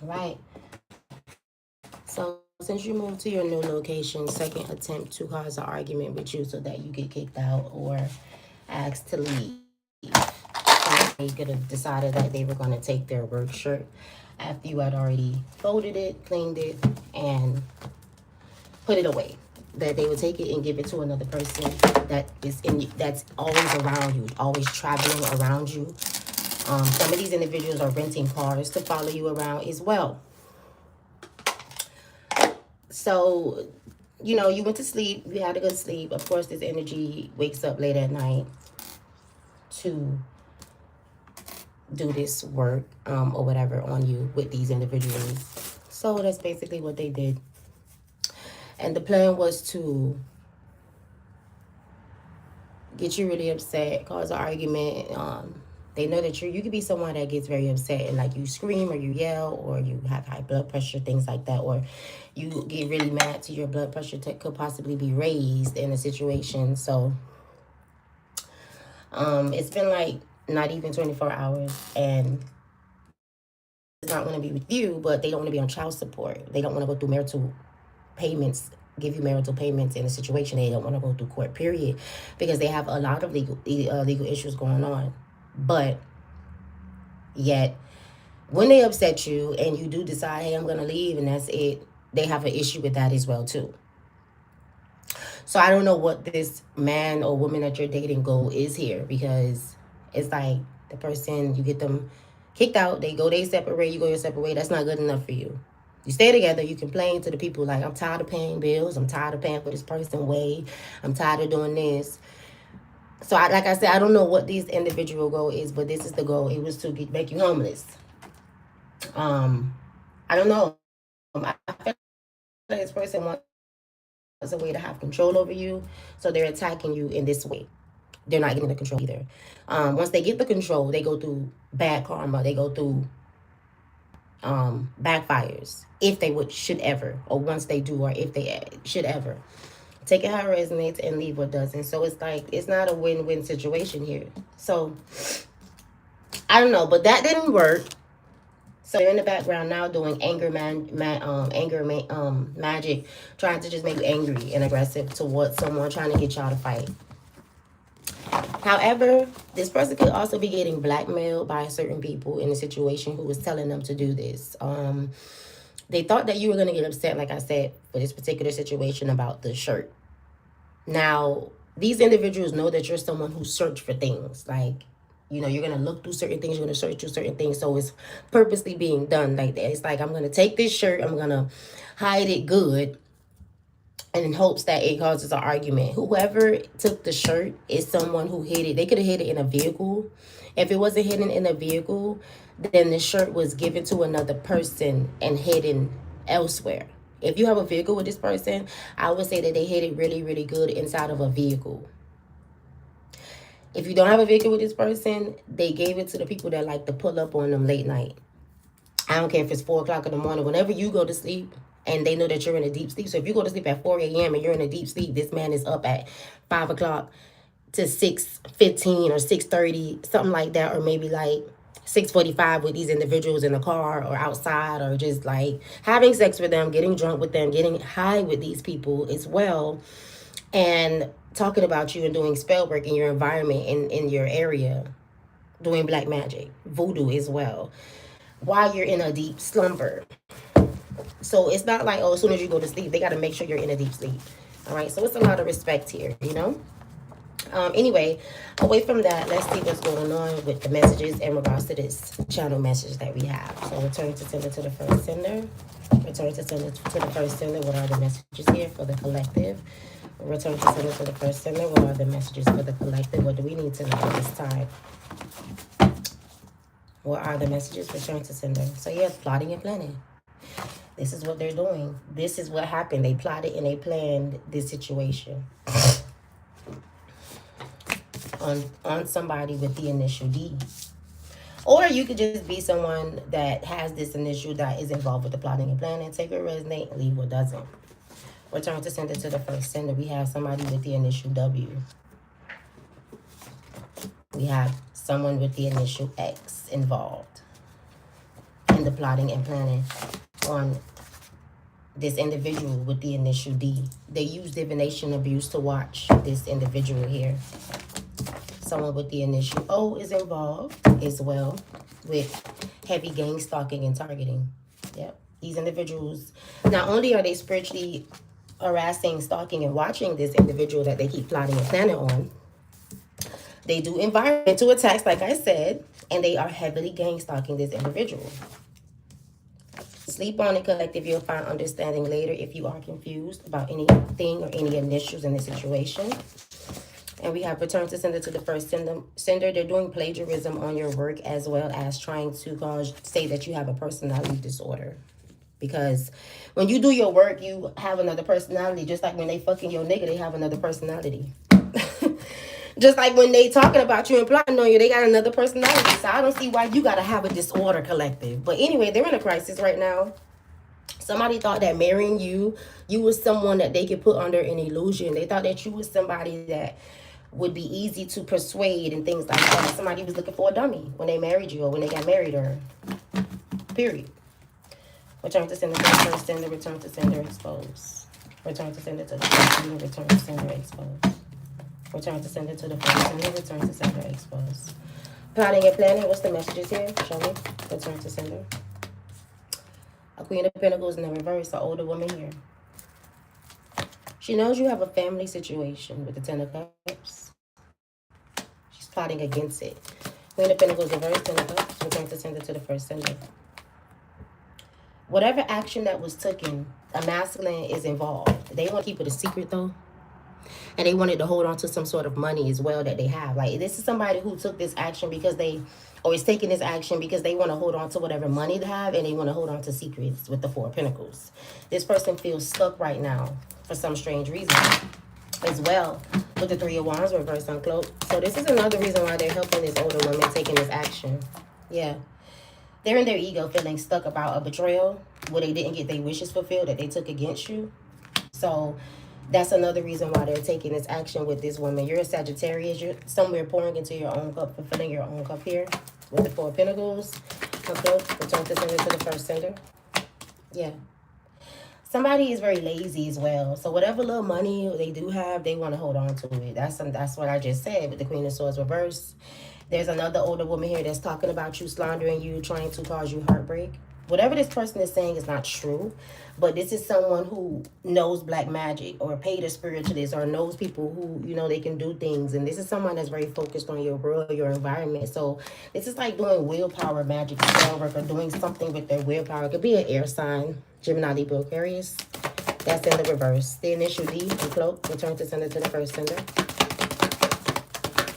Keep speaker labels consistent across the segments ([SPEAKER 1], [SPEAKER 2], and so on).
[SPEAKER 1] Right. So since you moved to your new location, second attempt to cause an argument with you so that you get kicked out or asked to leave. They could have decided that they were going to take their work shirt after you had already folded it, cleaned it, and put it away. That they would take it and give it to another person that's always around you, always traveling around you. Some of these individuals are renting cars to follow you around as well. So, you went to sleep, you had a good sleep. Of course, this energy wakes up late at night to do this work or whatever on you with these individuals. So that's basically what they did. And the plan was to get you really upset, cause an argument. They know that you could be someone that gets very upset and like you scream or you yell or you have high blood pressure, things like that, or you get really mad to your blood pressure could possibly be raised in a situation. So it's been like not even 24 hours, and it's not want to be with you, but they don't want to be on child support. They don't want to go through marital payments, give you marital payments in a situation. They don't want to go through court, period, because they have a lot of legal issues going on. But yet, when they upset you and you do decide, hey, I'm going to leave and that's it, they have an issue with that as well, too. So I don't know what this man or woman that you're dating goal is here, because it's like the person, you get them kicked out, they go their separate way, you go your separate way. That's not good enough for you. You stay together, you complain to the people like, I'm tired of paying bills, I'm tired of paying for this person way, I'm tired of doing this. So like I said, I don't know what this individual goal is, but this is the goal. It was to make you homeless. I don't know. I feel like this person wants a way to have control over you, so they're attacking you in this way. They're not getting the control either. Once they get the control, they go through bad karma. They go through backfires if they should ever, or once they do, or if they should ever. Take it how it resonates and leave what doesn't. So it's like it's not a win-win situation here. So I don't know, but that didn't work. So they're in the background now doing magic, trying to just make you angry and aggressive towards someone, trying to get y'all to fight. However, this person could also be getting blackmailed by certain people in a situation who was telling them to do this. They thought that you were going to get upset, like I said, for this particular situation about the shirt. Now, these individuals know that you're someone who search for things. Like, you're going to look through certain things. You're going to search through certain things. So it's purposely being done like that. It's like, I'm going to take this shirt. I'm going to hide it good, and in hopes that it causes an argument. Whoever took the shirt is someone who hid it. They could have hid it in a vehicle. If it wasn't hidden in a vehicle, then the shirt was given to another person and hidden elsewhere. If you have a vehicle with this person, I would say that they hid it really, really good inside of a vehicle. If you don't have a vehicle with this person, they gave it to the people that like to pull up on them late night. I don't care if it's 4 o'clock in the morning. Whenever you go to sleep, and they know that you're in a deep sleep. So if you go to sleep at 4 a.m. and you're in a deep sleep, this man is up at 5 o'clock to 6:15 or 6:30, something like that, or maybe like 6:45 with these individuals in the car or outside, or just like having sex with them, getting drunk with them, getting high with these people as well, and talking about you and doing spell work in your environment, in your area, doing black magic, voodoo as well, while you're in a deep slumber. So it's not like, oh, as soon as you go to sleep, they got to make sure you're in a deep sleep. All right. So it's a lot of respect here. Anyway, away from that, let's see what's going on with the messages in regards to this channel message that we have. So return to sender to the first sender. Return to sender to the first sender. What are the messages here for the collective? Return to sender to the first sender. What are the messages for the collective? What do we need to know at this time? What are the messages? Return to sender. So yeah, plotting and planning. This is what they're doing. This is what happened. They plotted and they planned this situation on somebody with the initial D. Or you could just be someone that has this initial that is involved with the plotting and planning. Take what resonate, leave what doesn't. Return to sender to the first sender. We have somebody with the initial W. We have someone with the initial X involved. in the plotting and planning on this individual with the initial D. They use divination abuse to watch this individual here. Someone with the initial O is involved as well with heavy gang stalking and targeting. Yep. These individuals, not only are they spiritually harassing, stalking, and watching this individual that they keep plotting and planning on, they do environmental attacks, like I said, and they are heavily gang stalking this individual. Sleep on it, collective. You'll find understanding later if you are confused about anything or any initials in the situation. And we have return to sender to the first sender. They're doing plagiarism on your work as well as trying to say that you have a personality disorder. Because when you do your work, you have another personality. Just like when they fucking your nigga, they have another personality. Just like when they talking about you and plotting on you, they got another personality. So I don't see why you got to have a disorder, collective. But anyway, they're in a crisis right now. Somebody thought that marrying you was someone that they could put under an illusion. They thought that you was somebody that would be easy to persuade and things like that. Somebody was looking for a dummy when they married you or when they got married or period. Return to sender to the first sender, return to sender, expose. Return to sender to the first sender, return to sender, expose. Return to sender to the first sender, return to sender, expose. Plotting and planning, what's the messages here? Show me. Return to sender. A Queen of Pentacles in the reverse, an older woman here. She knows you have a family situation with the Ten of Cups. She's plotting against it. Queen of Pentacles reverse, Ten of Cups, return to sender to the first sender. Whatever action that was taken, a masculine is involved. They want to keep it a secret though. And they wanted to hold on to some sort of money as well that they have. Like, this is somebody who took this action because or is taking this action because they want to hold on to whatever money they have and they want to hold on to secrets with the Four of Pentacles. This person feels stuck right now for some strange reason as well with the Three of Wands reverse uncloaked. So this is another reason why they're helping this older woman taking this action. Yeah. They're in their ego feeling stuck about a betrayal where they didn't get their wishes fulfilled that they took against you. So that's another reason why they're taking this action with this woman. You're a Sagittarius. You're somewhere pouring into your own cup, fulfilling your own cup here with the Four of Pentacles. Return to sender to the first sender. Yeah. Somebody is very lazy as well. So whatever little money they do have, they want to hold on to it. That's what I just said with the Queen of Swords reverse. There's another older woman here that's talking about you, slandering you, trying to cause you heartbreak. Whatever this person is saying is not true, but this is someone who knows black magic or paid a spiritualist or knows people who, you know, they can do things. And this is someone that's very focused on your world, your environment. So this is like doing willpower magic, spell work, or doing something with their willpower. It could be an air sign, Gemini, Libra, Aquarius. That's in the reverse. The initial D and cloak, return to sender to the first sender.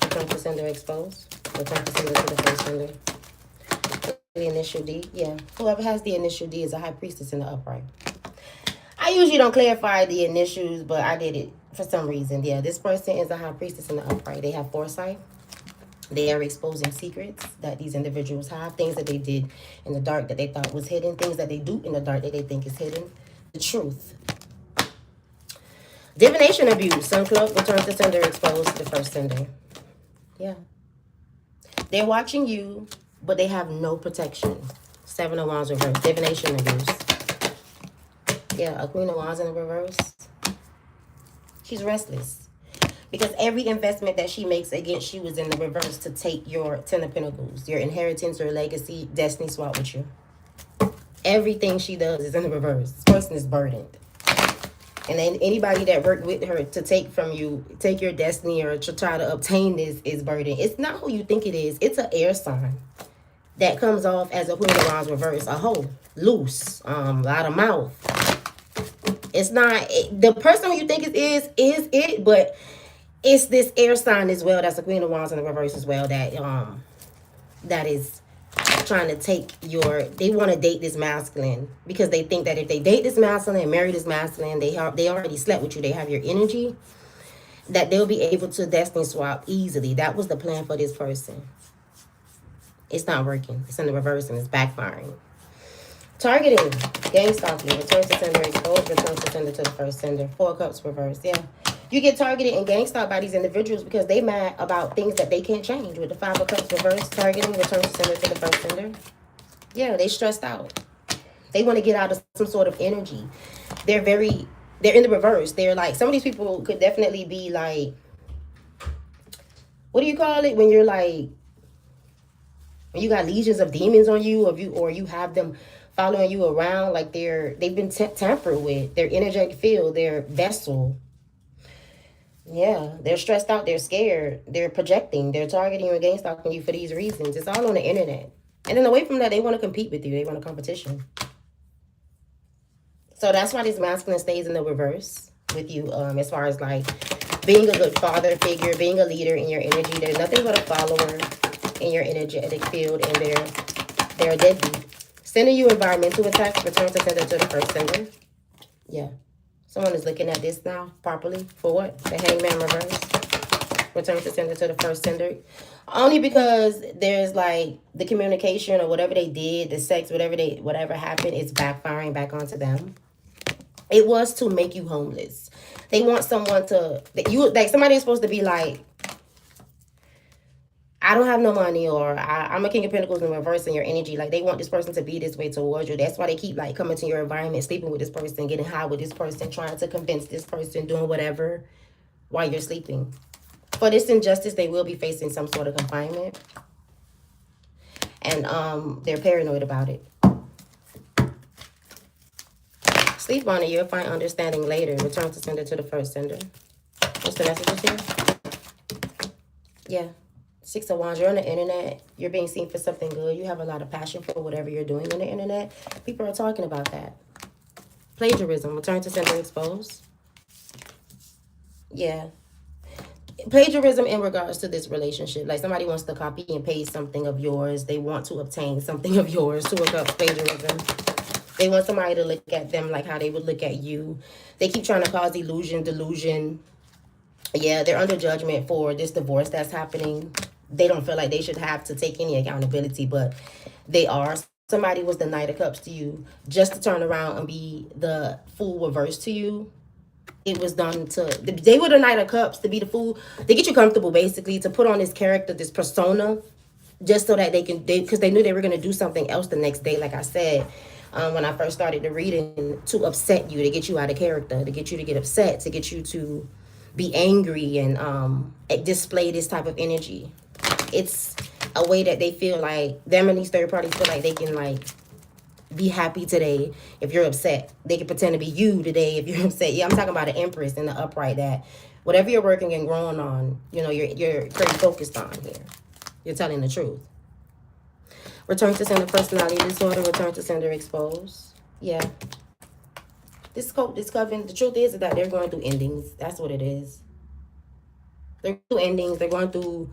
[SPEAKER 1] Return to sender exposed. Return to sender to the first sender. The initial D, yeah. Whoever has the initial D is a high priestess in the upright. I usually don't clarify the initials, but I did it for some reason. Yeah, this person is a high priestess in the upright. They have foresight. They are exposing secrets that these individuals have, things that they did in the dark that they thought was hidden, things that they do in the dark that they think is hidden. The truth. Divination abuse, uncloak, return to sender, exposed to the first sender. Yeah. They're watching you, but they have no protection. Seven of Wands reverse. Divination abuse. Yeah, a Queen of Wands in the reverse. She's restless. Because every investment that she makes against you is in the reverse to take your Ten of Pentacles, your inheritance or legacy, destiny swap with you. Everything she does is in the reverse. This person is burdened. And then anybody that worked with her to take from you, take your destiny or to try to obtain this is burdened. It's not who you think it is. It's an air sign that comes off as a Queen of Wands reverse. A hoe, loose, a lot of mouth. It's not, the person who you think it is it, but it's this air sign as well. That's a Queen of Wands in the reverse as well. That is trying to take they want to date this masculine because they think that if they date this masculine and marry this masculine, they already slept with you, they have your energy, that they'll be able to destiny swap easily. That was the plan for this person. It's not working. It's in the reverse and it's backfiring. Targeting, gang stalking, return to sender, exposed, return to sender to the first sender. Four of Cups reverse. Yeah. You get targeted and gang stalked by these individuals because they mad about things that they can't change. With the Five of Cups reverse, targeting, return to sender to the first sender. Yeah, they stressed out. They want to get out of some sort of energy. They're very, they're in the reverse. They're like, some of these people could definitely be like, what do you call it when you're like, when you got legions of demons on you, or you have them following you around, like they've been tampered with, their energetic field, their vessel. Yeah, they're stressed out, they're scared, they're projecting, they're targeting you and game stalking you for these reasons. It's all on the internet. And then away from that, they want to compete with you. They want a competition. So that's why this masculine stays in the reverse with you, as far as like being a good father figure, being a leader in your energy. They're nothing but a follower in your energetic field, and they're a deadbeat. Sending you environmental attacks, return to sender to the first sender. Yeah. Someone is looking at this now properly. For what? The hangman reverse. Return to sender to the first sender. Only because there's like the communication or whatever they did, the sex, whatever happened, it's backfiring back onto them. It was to make you homeless. They want someone to, you like, somebody is supposed to be like, I don't have no money, or I'm a king of pentacles in reverse in your energy. Like, they want this person to be this way towards you. That's why they keep like coming to your environment, sleeping with this person, getting high with this person, trying to convince this person, doing whatever while you're sleeping. For this injustice, they will be facing some sort of confinement. And they're paranoid about it. Sleep on it. You'll find understanding later. Return to sender to the first sender. What's the messages here? Yeah. 6 of Wands. You're on the internet. You're being seen for something good. You have a lot of passion for whatever you're doing on the internet. People are talking about that. Plagiarism. Return to sender exposed. Yeah. Plagiarism in regards to this relationship. Like, somebody wants to copy and paste something of yours. They want to obtain something of yours. Two of Cups. Plagiarism. They want somebody to look at them like how they would look at you. They keep trying to cause illusion, delusion. Yeah, they're under judgment for this divorce that's happening. They don't feel like they should have to take any accountability, but they are. Somebody was the Knight of Cups to you just to turn around and be the Fool reverse to you. It was done to, they were the Knight of Cups to be the Fool. They get you comfortable, basically, to put on this character, this persona, just so that because they knew they were going to do something else the next day, like I said. When I first started the reading, to upset you, to get you out of character, to get you to get upset, to get you to be angry and display this type of energy. It's a way that they feel like, them and these third parties feel like they can like be happy today if you're upset. They can pretend to be you today if you're upset. Yeah, I'm talking about an Empress in the upright, that whatever you're working and growing on, you know, you're pretty focused on here. You're telling the truth. Return to sender personality disorder. Return to sender exposed. Yeah. This coven, the truth is that they're going through endings. That's what it is. They're going through endings. They're going through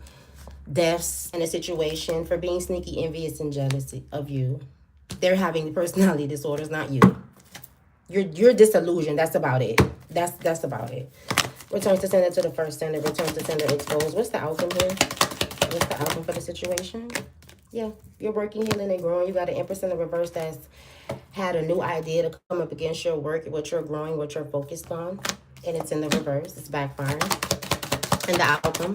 [SPEAKER 1] deaths in a situation for being sneaky, envious, and jealous of you. They're having personality disorders, not you. You're disillusioned. That's about it. That's about it. Return to sender to the first sender. Return to sender exposed. What's the outcome here? What's the outcome for the situation? Yeah, you're working, healing, and growing. You got an Empress in the reverse that's had a new idea to come up against your work, what you're growing, what you're focused on. And it's in the reverse. It's backfiring. And the outcome,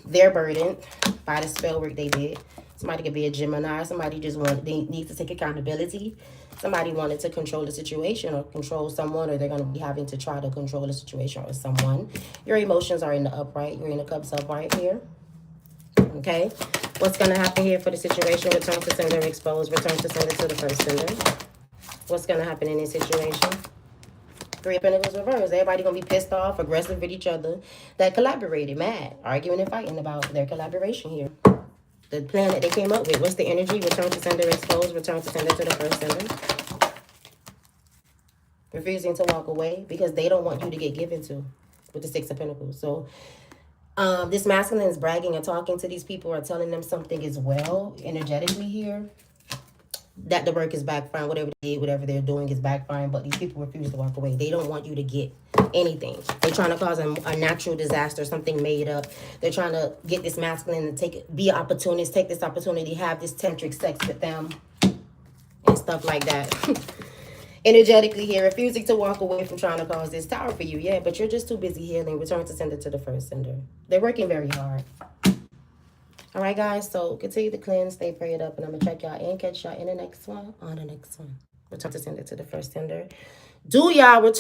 [SPEAKER 1] they're burdened by the spell work they did. Somebody could be a Gemini. Somebody just needs to take accountability. Somebody wanted to control the situation or control someone, or they're going to be having to try to control the situation or someone. Your emotions are in the upright. You're in the Cups upright here. Okay, what's going to happen here for the situation? Return to sender exposed. Return to sender to the first sender. What's going to happen in this situation? Three of Pentacles reversed. Everybody going to be pissed off, aggressive with each other, that collaborated, mad, arguing and fighting about their collaboration here. The plan that they came up with. What's the energy? Return to sender exposed. Return to sender to the first sender. Refusing to walk away because they don't want you to get given to with the Six of Pentacles. So this masculine is bragging and talking to these people, or telling them something as well energetically here, that the work is backfiring. Whatever they did, whatever they're doing is backfiring, but these people refuse to walk away. They don't want you to get anything. They're trying to cause a natural disaster, something made up. They're trying to get this masculine to be an opportunist, take this opportunity, have this tantric sex with them and stuff like that. Energetically here, refusing to walk away from trying to cause this tower for you. Yeah, but you're just too busy healing. Return to sender to the first sender. They're working very hard. All right, guys. So continue to cleanse, stay prayed up, and I'm gonna check y'all and catch y'all in the next one. On the next one, we'll talk to send it to the first sender. Do y'all return?